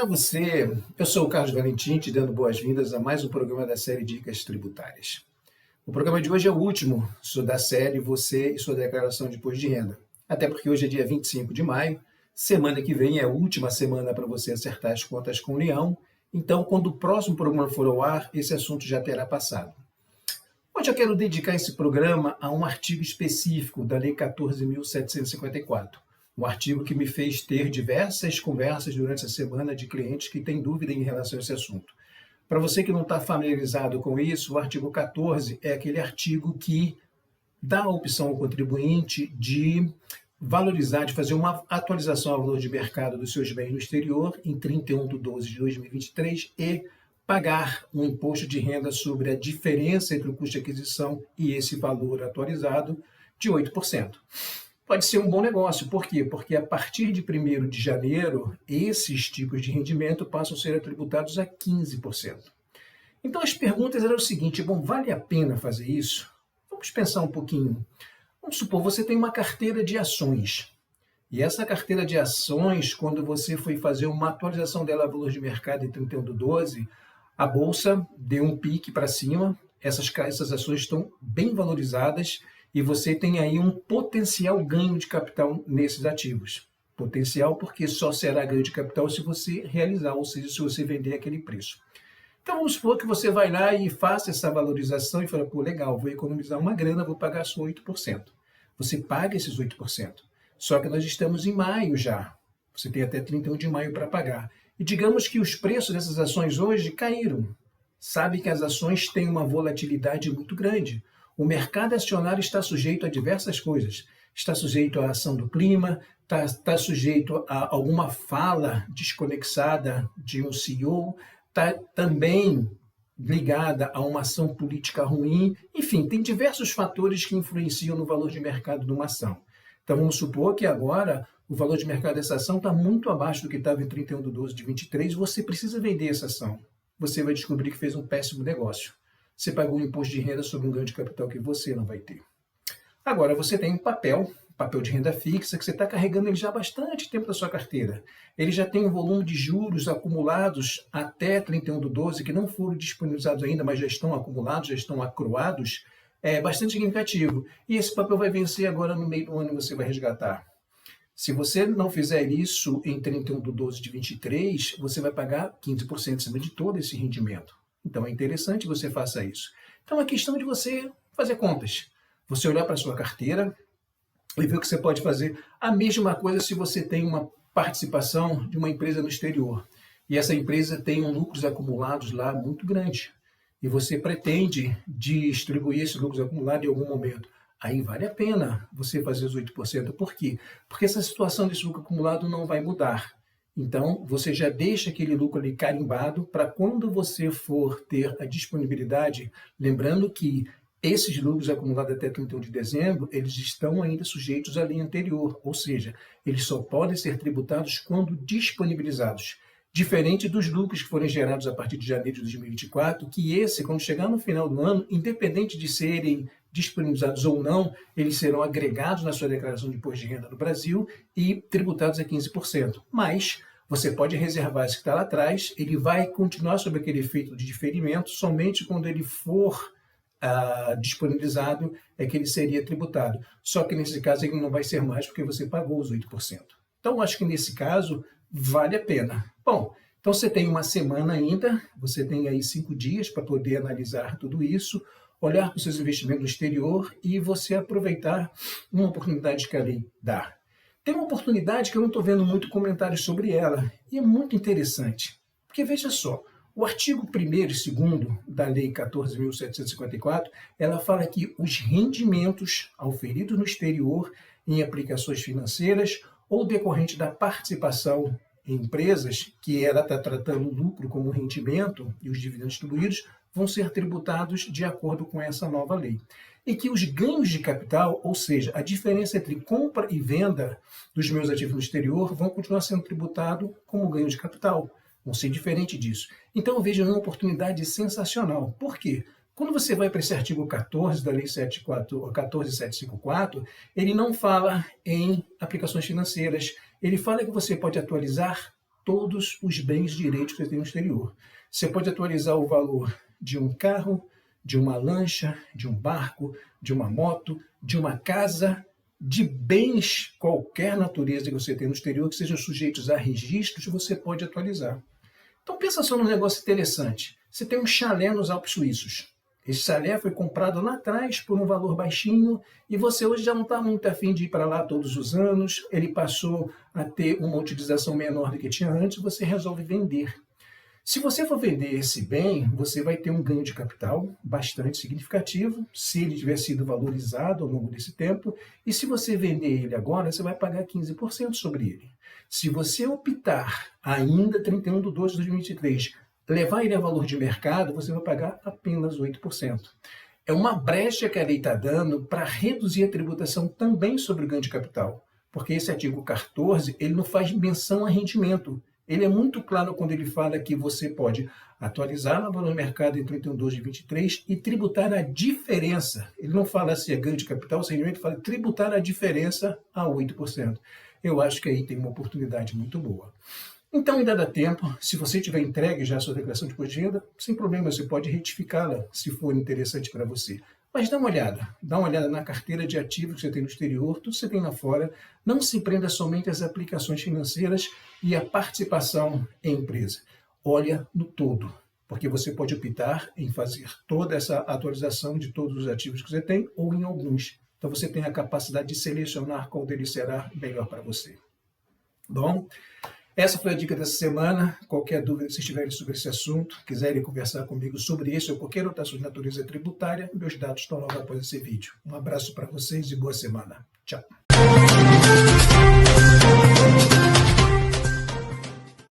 Olá você, eu sou o Carlos Valentim, te dando boas-vindas a mais um programa da série Dicas Tributárias. O programa de hoje é o último da série Você e sua declaração de imposto de renda. Até porque hoje é dia 25 de maio, semana que vem é a última semana para você acertar as contas com o União, então quando o próximo programa for ao ar, esse assunto já terá passado. Hoje eu quero dedicar esse programa a um artigo específico da Lei 14.754. Um artigo que me fez ter diversas conversas durante essa semana de clientes que têm dúvida em relação a esse assunto. Para você que não está familiarizado com isso, o artigo 14 é aquele artigo que dá a opção ao contribuinte de valorizar, de fazer uma atualização ao valor de mercado dos seus bens no exterior em 31/12/2023 e pagar um imposto de renda sobre a diferença entre o custo de aquisição e esse valor atualizado de 8%. Pode ser um bom negócio. Por quê? Porque a partir de 1º de janeiro, esses tipos de rendimento passam a ser tributados a 15%. Então as perguntas eram o seguinte: bom, vale a pena fazer isso? Vamos pensar um pouquinho. Vamos supor, você tem uma carteira de ações. E essa carteira de ações, quando você foi fazer uma atualização dela a valor de mercado em 31/12, a bolsa deu um pique para cima, essas ações estão bem valorizadas, e você tem aí um potencial ganho de capital nesses ativos. Potencial porque só será ganho de capital se você realizar, ou seja, se você vender aquele preço. Então vamos supor que você vai lá e faça essa valorização e fala, pô, legal, vou economizar uma grana, vou pagar só 8%. Você paga esses 8%. Só que nós estamos em maio já. Você tem até 31 de maio para pagar. E digamos que os preços dessas ações hoje caíram. Sabe que as ações têm uma volatilidade muito grande. O mercado acionário está sujeito a diversas coisas. Está sujeito à ação do clima, está sujeito a alguma fala desconexada de um CEO, está também ligada a uma ação política ruim. Enfim, tem diversos fatores que influenciam no valor de mercado de uma ação. Então vamos supor que agora o valor de mercado dessa ação está muito abaixo do que estava em 31/12/23, você precisa vender essa ação. Você vai descobrir que fez um péssimo negócio. Você pagou um imposto de renda sobre um ganho de capital que você não vai ter. Agora, você tem um papel de renda fixa, que você está carregando ele já há bastante tempo na sua carteira. Ele já tem um volume de juros acumulados até 31/12, que não foram disponibilizados ainda, mas já estão acumulados, já estão acruados, bastante significativo. E esse papel vai vencer agora no meio do ano e você vai resgatar. Se você não fizer isso em 31/12/23, você vai pagar 15% acima de todo esse rendimento. Então é interessante que você faça isso. Então é questão de você fazer contas. Você olhar para a sua carteira e ver o que você pode fazer. A mesma coisa se você tem uma participação de uma empresa no exterior. E essa empresa tem lucros acumulados lá muito grande. E você pretende distribuir esses lucros acumulados em algum momento. Aí vale a pena você fazer os 8%. Por quê? Porque essa situação desse lucro acumulado não vai mudar. Então, você já deixa aquele lucro ali carimbado para quando você for ter a disponibilidade, lembrando que esses lucros acumulados até 31 de dezembro, eles estão ainda sujeitos à lei anterior, ou seja, eles só podem ser tributados quando disponibilizados. Diferente dos lucros que forem gerados a partir de janeiro de 2024, que quando chegar no final do ano, independente de serem disponibilizados ou não, eles serão agregados na sua declaração de imposto de renda no Brasil e tributados a 15%. Mas você pode reservar esse que está lá atrás, ele vai continuar sob aquele efeito de diferimento, somente quando ele for disponibilizado é que ele seria tributado. Só que nesse caso ele não vai ser mais porque você pagou os 8%. Então acho que nesse caso vale a pena. Bom, então você tem uma semana ainda, você tem aí 5 dias para poder analisar tudo isso, olhar para os seus investimentos no exterior e você aproveitar uma oportunidade que a lei dá. Tem uma oportunidade que eu não estou vendo muito comentários sobre ela, e é muito interessante. Porque veja só, o artigo 1º e 2º da Lei 14.754, ela fala que os rendimentos auferidos no exterior em aplicações financeiras ou decorrente da participação em empresas, que ela está tratando o lucro como rendimento e os dividendos distribuídos, vão ser tributados de acordo com essa nova lei. E que os ganhos de capital, ou seja, a diferença entre compra e venda dos meus ativos no exterior, vão continuar sendo tributados como ganho de capital. Vão ser diferente disso. Então eu vejo uma oportunidade sensacional. Por quê? Quando você vai para esse artigo 14 da Lei 14.754, ele não fala em aplicações financeiras. Ele fala que você pode atualizar todos os bens e direitos que você tem no exterior. Você pode atualizar o valor de um carro, de uma lancha, de um barco, de uma moto, de uma casa, de bens qualquer natureza que você tem no exterior que sejam sujeitos a registros, você pode atualizar. Então pensa só num negócio interessante. Você tem um chalé nos Alpes Suíços. Esse chalé foi comprado lá atrás por um valor baixinho e você hoje já não está muito afim de ir para lá todos os anos, ele passou a ter uma utilização menor do que tinha antes, você resolve vender. Se você for vender esse bem, você vai ter um ganho de capital bastante significativo, se ele tiver sido valorizado ao longo desse tempo, e se você vender ele agora, você vai pagar 15% sobre ele. Se você optar ainda 31/12/2023, levar ele a valor de mercado, você vai pagar apenas 8%. É uma brecha que a lei está dando para reduzir a tributação também sobre o ganho de capital, porque esse artigo 14 ele não faz menção a rendimento. Ele é muito claro quando ele fala que você pode atualizar no valor do mercado em 31/12/23 e tributar a diferença. Ele não fala se é ganho de capital ou se é rendimento, ele fala tributar a diferença a 8%. Eu acho que aí tem uma oportunidade muito boa. Então ainda dá tempo, se você tiver entregue já a sua declaração de imposto de renda, sem problema, você pode retificá-la se for interessante para você. Mas dá uma olhada na carteira de ativos que você tem no exterior, tudo que você tem lá fora, não se prenda somente às aplicações financeiras e à participação em empresa. Olha no todo, porque você pode optar em fazer toda essa atualização de todos os ativos que você tem ou em alguns. Então você tem a capacidade de selecionar qual deles será melhor para você. Bom, essa foi a dica dessa semana. Qualquer dúvida que vocês tiverem sobre esse assunto, quiserem conversar comigo sobre esse ou qualquer outro assunto de natureza tributária, meus dados estão logo após esse vídeo. Um abraço para vocês e boa semana. Tchau.